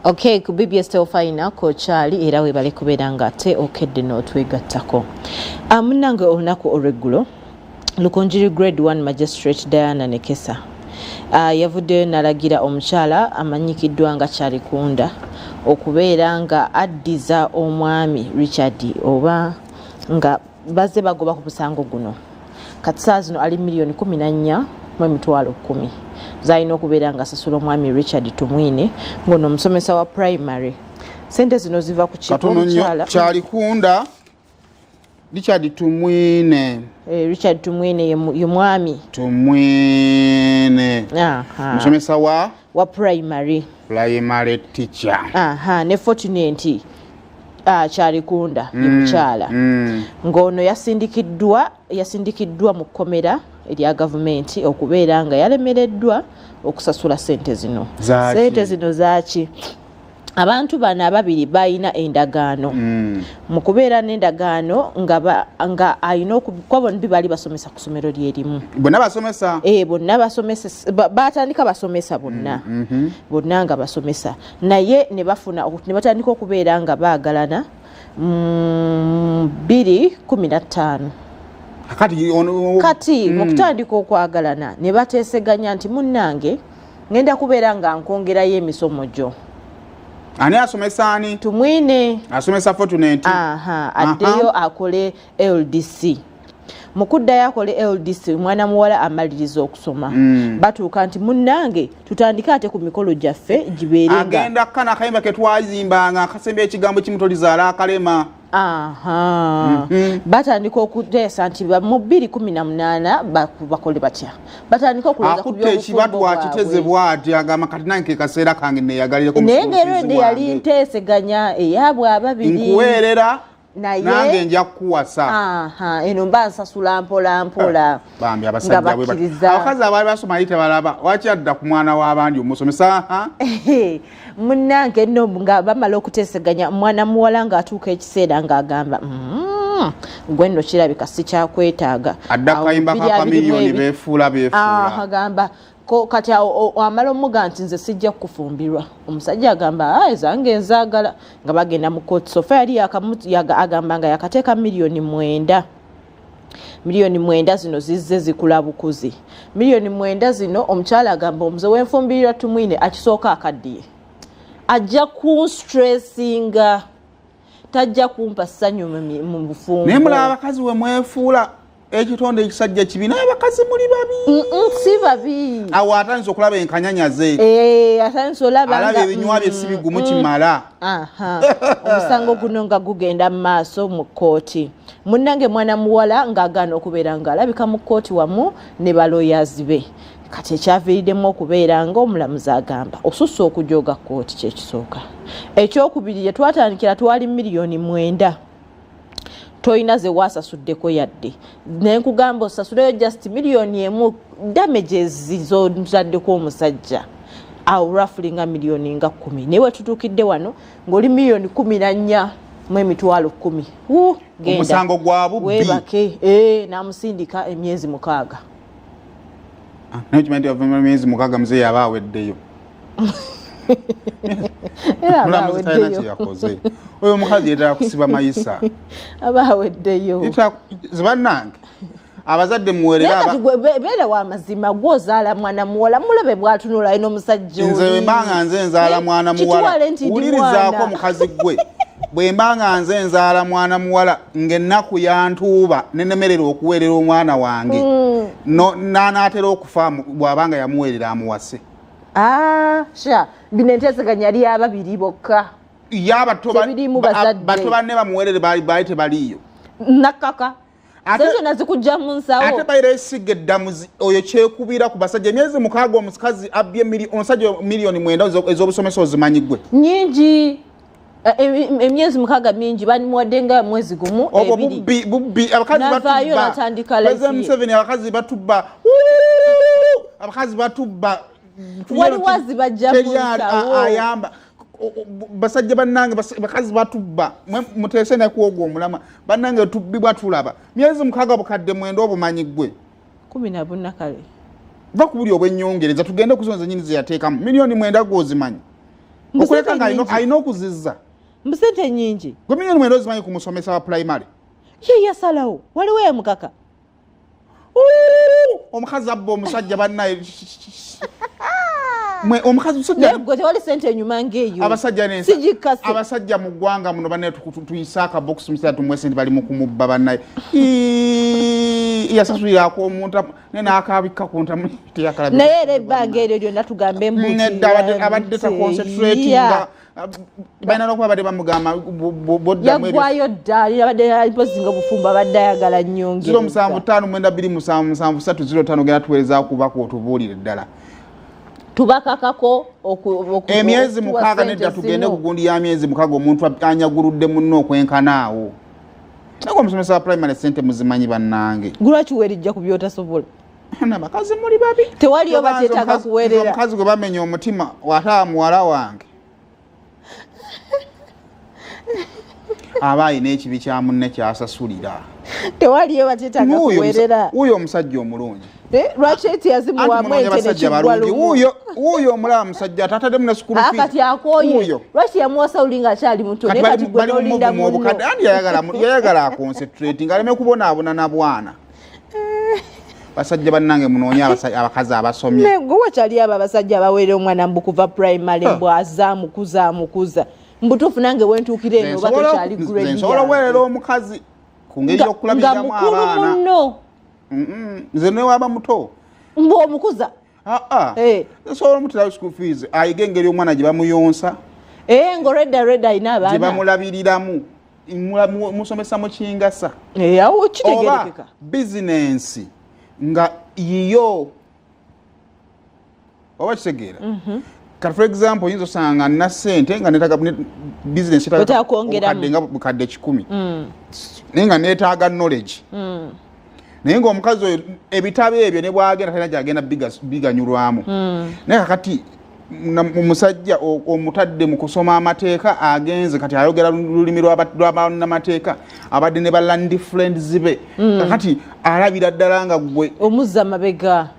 Okay, ku BBS Telefina ko Charlie era webale kubeera nga te okedde n'otwegattako. Munnange olunaku olweggulo Lukonjiri Grade 1 Magistrate Diana Nekesa yavuddeyo n'alagira omukyala amanyikiddwa nga Charlie Kunda okubeera nga addiza omwami Richard oba nga bazze bagoba ku musango guno. Kati saa zino ali $14,000,000 zalina okubeera nga asasula omwami Richard Tumwine ngono omusomesa wa primary. Sente zino ziva ku kipo omukyala Charlie Kunda Richard Tumwine. Richard Tumwine ye mwami Tumwine. Musomesa wa primary teacher. Ne Fortunate Charlie Kunda ye mukyala. Ngono yasindikiddwa mu kkomera erya gavumenti okubeera nga yalemereddwa okusasula sente zino. Sente zino zaaki? Abantu bano ababiri bayina endagaano. Mu kubeera n'endagaano nga ayina okuba bali basomesa ku ssomero lyerimu. Bonna basomesa? Bonna basomesa. Batandika basomesa bonna. Bonna nga basomesa. Naye ne batandika okubeera nga baagalana 2015. Kati mu kutandika okwagalana ne bateeseganya nti munnange ngenda kubeera nga nkongerayo emisomo gyo. Ani asomesa ani? Tumwine. Asomesa Fortunate. Addeyo akole LDC. Mu kuddayo akole LDC mwana muwala amaliriza okusoma. Batuuka nti munnange tutandika ate ku mikolo gyaffe gibeerenga. Agenda kana akayimba ke twazimbanga akasembe ekigambo kimutolizaala akalema. Batandika okuteesa nti mu 2018 bakole batya. Batandika okuloza ku by'obufumbo ekibatu akiteze bwati agamba kati nange kaseera kange neyagalireko mu Negerode yali nteeseganya eyabwe ababiri. Nkuweerera nange nja kukuwasa. Eno mba nsasula mpola. Bambi abasajja abakazi abaali basoma yite balaba wakyadda ku mwana w'abandi omusomesa. Munnange nno nga bamala okuteeseganya mwana muwala ng'atuuka ekiseera ng'agamba gwe nno kirabika sikyakwetaaga. Adda kayimba ka miliyoni beefuula. Agamba kati amala omuga nti nze sijja kufumbirwa. Omusajja agamba ezange nzaagala nga bagenda mu kooti. Sofa yali agamba nga yakateeka $9,000,000. $9,000,000 zino zizze zikula bukuzi. $9,000,000 zino omukyala agamba omuze w'enfumbirwa Tumwine akisooka akaddiye. Ajja kunstressinga. Tajja kumpa ssanyu mu bufumbo. Naye mulaba abakazi we mwefuula ekitonde ekisajja kibi naye abakazi muli babi. Si babi. Awo atandise okulaba enkanyanyaze. Atandise olaba alaba ebinywa bye si bigumu kimala. Omusango guno nga gugenda mu maaso mu kkooti. Munnange mwana muwala ng'agaana okubeera ng'alabika mu kkooti wamu ne baloyazi be. Kati ekyaviiriddemu okubeera nga omulamuzi agamba osusse okujooga kkooti kyekisooka. Ekyokubiri gye twatandikira twali $9,000,000. Toyina ze waasasuddeko yadde. Ne nkugamba osasuleyo just $1,000,000 damages z'ozaddeko omusajja. Awo roughly nga $10,000,000 nga 10. Naye wetutuukidde wano ng'oli $14,000,000. Genda. Omusango gwa bubbi. Weebake. N'amusindika emyezi 6. Naye kimanyi nti emyezi 6 muzeeyi aba aweddeyo. Oyo omukazi yetala kusiba mayisa. Aba aweddeyo. Zibannange abazadde muweerera beera w'amazima gw'ozaala mwana muwala mulabe bw'atunula ino omusajja oli. Nze mbanga nze nzaala mwana muwala wulirizaako omukazi gwe. Bwe mbanga nze nzaala mwana muwala ng'ennaku yantuuba nenemerera okuweerera omwana wange n'anaatera okufa bw'abanga yamuweerera amuwase. Bino enteeseganya yali ababiri bokka. Bato banne bamuweerere baali tebaliiyo. Nakaka. Zona zikujja mu nsawo. Ate bayira esiga eddamuzi oyo kyekubira ku basajja emyezi 6 omukazi abbye omusajja $9,000,000 ez'obusomesa ozimanyi gwe. Nyingi. Emyezi 6 mingi banimuwadde nga mwezi gumu ebiri. Bubbi abakazi batubba. Museveni abakazi batubba. Abakazi batubba. Wali wazi bajja mu nsawo. Ayamba. Basajja bannange bakazi batubba muteese ne kuogo omulama bannange tubbibwa tulaba myezi 6 bukadde mwendo obumanyi gwe 14 kale bakubuli obwennyongereza tugende kuzonza nyinyi yateekamu $9,000,000 gozimanyi okuleka nga alina okuzizza mbusente nyingi gwe milioni mwenda ozimanyi ku musomesa wa primary ye yasalawo waliwo emukaka omukazi abba omusajja bannaye omukazi gwe tewali sente enyuma ng'eyo abasajja mu ggwanga muno bannaye tuyise akabox musajja tumwese nti bali mu kumubba bannaye yasasulirako omuntu naye n'akabikka ku ntamu naye era ebbanga eryo lyonna tugambe abadde taconcentratinga balina n'okuba badde bamugamba yaggwayo dda abadde alipozinga obufumbo abadde ayagala nnyo 0759277305 genda tuweerezaako kubako otubuulire ddala tubakakako emyezi 6 nedda tugende ku gundi ya myezi 6 omuntu anyaguludde munno okwenkanaawo naye omusomesa wa primary sente muzimanyi bannange lwaki weerijja ku byotasobola nabakazi muli babi tewaliyo bateetaaga kuweerera omukazi gwe bamenya omutima wataa muwala wange aba ayina ekibi kya munne kyasasulira tewaliyo bateetaaga kuweerera wuyo omusajja omulungi lwaki eti yazimuwamu ente nekiggwalumu wuyo omulaba musajja atatademu ne sukulu kati akooye lwaki yamuwasa uli nga akyali muto naye kati gwe nolinda munno andi yayagala aconcentrating aleme kubonaabona na bwana basajja bannange munoonya abakazi abasomye gwe wakyali abo abasajja abaweera omwana mbu kuva primary mbu azaamukuza mbutuufu nange wentuukira eno oba tokyali grade nsobola okuweerera omukazi ku ngeri y'okulabiramu abaana munno nze newaba muto mbu omukuza nsobola omutirawo school fees ayiga engeri omwana gye bamuyonsa ngaolwedda ayina abaana gye bamulabiriramu musomesa mu kingasa awo kitegerekeka bizinensi nga yiyo oba kitegeera kati for example oyinza osanga nina ssente nga neetaaga bizinensi nga bukadde 10 naye nga neetaaga knowledge naye ng'omukazi oyo ebitabo ebyo ne bwagenda talina gyagenda biganyulwamu naye kakati omusajja omutadde mu kusoma amateeka agenze kati ayogera lulimi lw'abannamateeka abadde ne balandi friends be kakati alabira ddala nga gwe omuzza mabega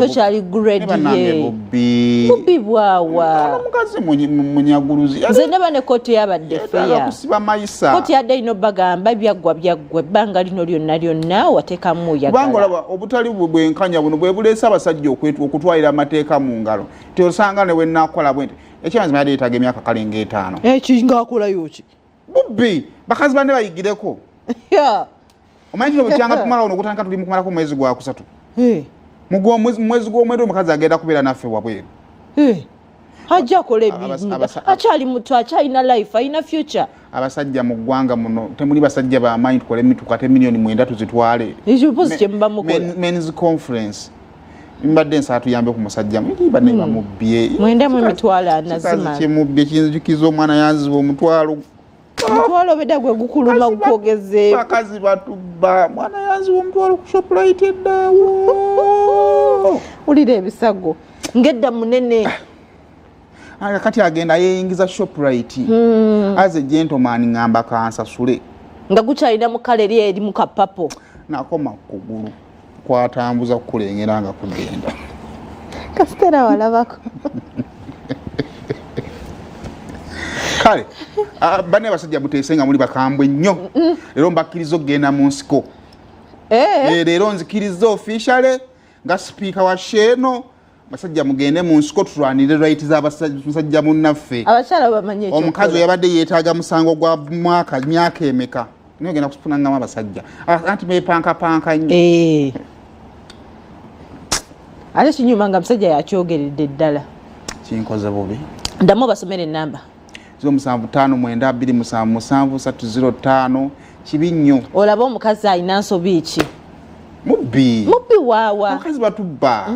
tokyali bubbi bwawa omukazi munyaguluzi nze ndaba ne kooti yabadde feya kusiba mayisa kooti yadde ino bagamba byaggwa ebbanga lino lyonna wateekamu kubanga olaba obutali bwenkanya buno bwe buleese abasajja okutwalira amateeka mu ngalo tosanga ne wennakola bwenti ekyanzima yadde yeetaaga emyaka kalenga 5 ngaakolayo ki bubbi bakazi banne bayigireko omanyi kino bwekyanga tumala ono okutandika tuli mukumalako omwezi gwa 3 mwezi gw'omwenda omukazi agenda kubeera naffe wabweru ajja akola ebizinesi akyali muto akyalina life alina future abasajja mu ggwanga muno temuli basajja bamaanyi tukole emituka te miliyoni 9 tuzitwale men's conference mbadde nsaa tuyambe ku musajja banne bamubbye 9 kimubbye kinzikiza omwana yanziba omutwalo bedda gwe gukuluma gukogezeeko bakazi batubba mwana yanziba omutwalo ku shoprite eddaawo ulira ebisago ngedda munene kati agenda yeyingiza shoprite as a gentleman ngamba kansasule nga gukyalina mu kala eri mu kapapo nakoma kugulu kwatambuza kukulengera nga kugenda kasitera walabako kale banne basajja muteese nga muli bakambwe nnyo leero mbakkiriza okugenda mu nsiko leero nzikiriza officially nga sipiika wa sheeno basajja mugende mu nsiko tutwanire right z'abasajja munnaffe abakyala bamanyi omukazi yabadde yeetaaga musango gwa myaka emeka naye ogenda kufunangamu abasajja anti bepankapanka nnyo ate kinyuma nga musajja yakyogeredde ddala kinkoze bubi ddamu basomera ennamba 0752777305 kibi nnyo olaba omukazi alina nsobi ki mubbi waawa abakazi batubba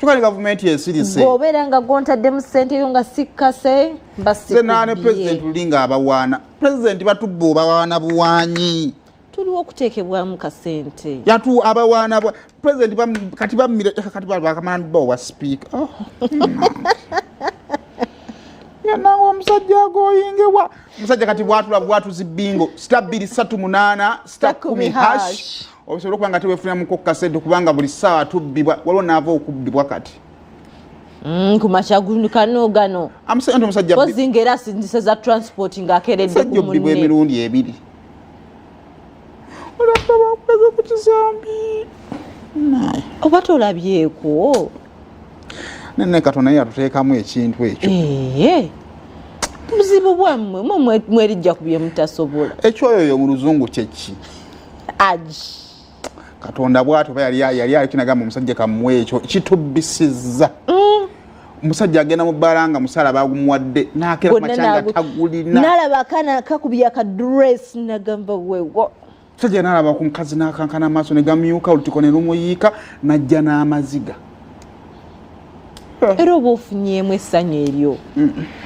tukali gavumenti esirise bw'obeera nga gw'ontaddemu ssente yo nga sikkase senane pulezidenti luli nga abawaana pulezidenti batubba obawaana buwaanyi tuliwo okuteekebwamu kasente yatu abawaana pulezidenti kati bammire kati bakamana bba owa sipiika yananga omusajja agoyingebwa omusajja kati bwatuzi bingo *238*10# osobola okuba nga teweefunamuko kasente kubanga buli ssaawa tubbibwa waliwo naava okubbibwa kati Kumachagu kano gano. Amusajja omusajja. Ozingera sindise za transport ng'akeredde ku munne. Sajja emirundi ebiri. Olaba bakweza ku kizambi. Oba tolabyeko. Nene Katonda yatuteekamu ekintu ekyo. Muzibu bwammwe mwerijja ku bye mutasobola. Ekyoyo mu Luzungu kyeki. Katonda bw'atyo yali akinagamba omusajja kamuwe ekyo kitubisizza. Omusajja agenda mu bbalanga musala bagumuwadde n'akera macanga tagulina. Nalaba akana kakubya ka dress nagamba wewo. Omusajja nalaba ku mukazi n'akankana amaaso ne gamyuka olutiko ne lumuyiika n'ajja n'amaziga. Era oba ofunyemu essanyu eryo.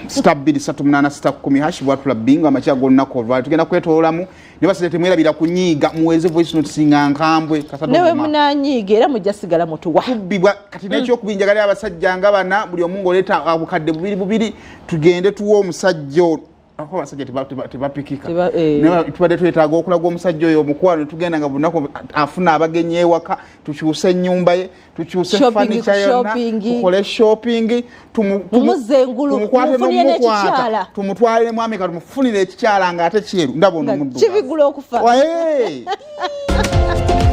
Star 238 hashi bwatula bingo amakiga golunaku olwali tugenda kwetoolamu ne basite temwerabira kunyiiga muweze voice note singa nkambwe kasatu newe munanyiiga era mujja sigala mutuwa kubibwa kati n'ekyo kubinjagali abasajja nga bana buli omu ng'oleeta abukadde bubiri tugende tuwa omusajja ako basajja tebapikika ne tubadde twetaaga okulaga omusajja oyo omukwano ne tugenda nga bunaku afuna abagenyi ewaka tukyuse ennyumba ye tukyuse furniture yonna tukole shopping tumukwate n'omukwata tumutwalire mu Amerika tumufunire ekikyala ng'ate kyeru ndabona omuddu kibigula okufa